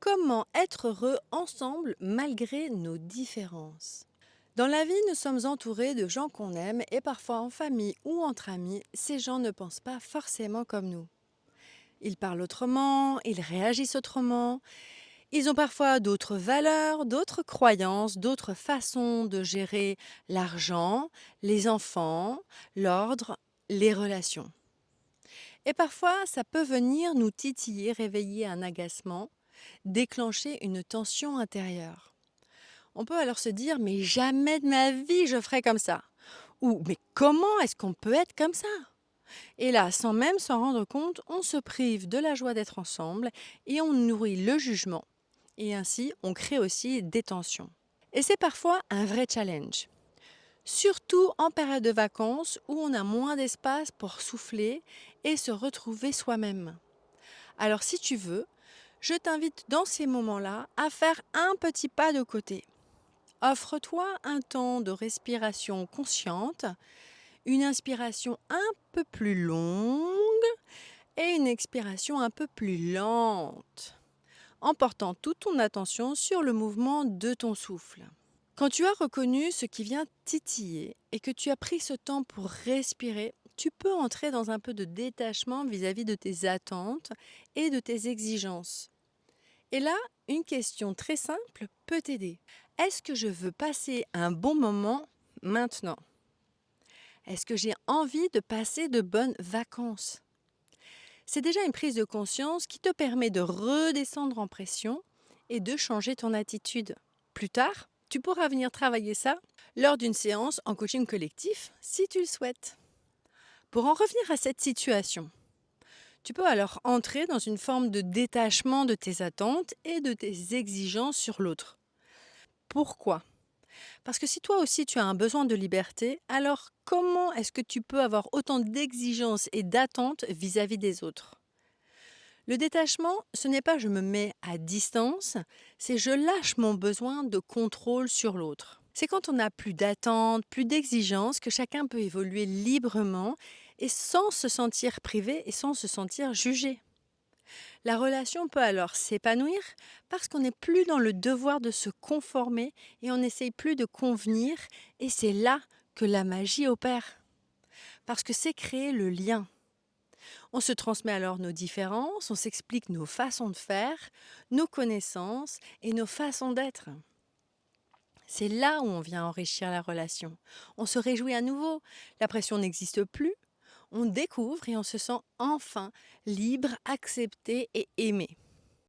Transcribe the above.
Comment être heureux ensemble malgré nos différences? Dans la vie, nous sommes entourés de gens qu'on aime et parfois en famille ou entre amis, ces gens ne pensent pas forcément comme nous. Ils parlent autrement, ils réagissent autrement, ils ont parfois d'autres valeurs, d'autres croyances, d'autres façons de gérer l'argent, les enfants, l'ordre, les relations. Et parfois, ça peut venir nous titiller, réveiller un agacement, déclencher une tension intérieure. On peut alors se dire: «Mais jamais de ma vie je ferai comme ça!» ou «Mais comment est-ce qu'on peut être comme ça?» Et là, sans même s'en rendre compte, on se prive de la joie d'être ensemble et on nourrit le jugement. Et ainsi, on crée aussi des tensions. Et c'est parfois un vrai challenge. Surtout en période de vacances où on a moins d'espace pour souffler et se retrouver soi-même. Alors si tu veux, je t'invite dans ces moments-là à faire un petit pas de côté. Offre-toi un temps de respiration consciente, une inspiration un peu plus longue et une expiration un peu plus lente, en portant toute ton attention sur le mouvement de ton souffle. Quand tu as reconnu ce qui vient titiller et que tu as pris ce temps pour respirer, tu peux entrer dans un peu de détachement vis-à-vis de tes attentes et de tes exigences. Et là, une question très simple peut t'aider. Est-ce que je veux passer un bon moment maintenant? Est-ce que j'ai envie de passer de bonnes vacances? C'est déjà une prise de conscience qui te permet de redescendre en pression et de changer ton attitude. Plus tard, tu pourras venir travailler ça lors d'une séance en coaching collectif si tu le souhaites. Pour en revenir à cette situation, tu peux alors entrer dans une forme de détachement de tes attentes et de tes exigences sur l'autre. Pourquoi? Parce que si toi aussi tu as un besoin de liberté, alors comment est-ce que tu peux avoir autant d'exigences et d'attentes vis-à-vis des autres? Le détachement, ce n'est pas je me mets à distance, c'est je lâche mon besoin de contrôle sur l'autre. C'est quand on n'a plus d'attentes, plus d'exigences, que chacun peut évoluer librement et sans se sentir privé et sans se sentir jugé. La relation peut alors s'épanouir parce qu'on n'est plus dans le devoir de se conformer et on n'essaye plus de convenir, et c'est là que la magie opère. Parce que c'est créer le lien. On se transmet alors nos différences, on s'explique nos façons de faire, nos connaissances et nos façons d'être. C'est là où on vient enrichir la relation. On se réjouit à nouveau, la pression n'existe plus, on découvre et on se sent enfin libre, accepté et aimé.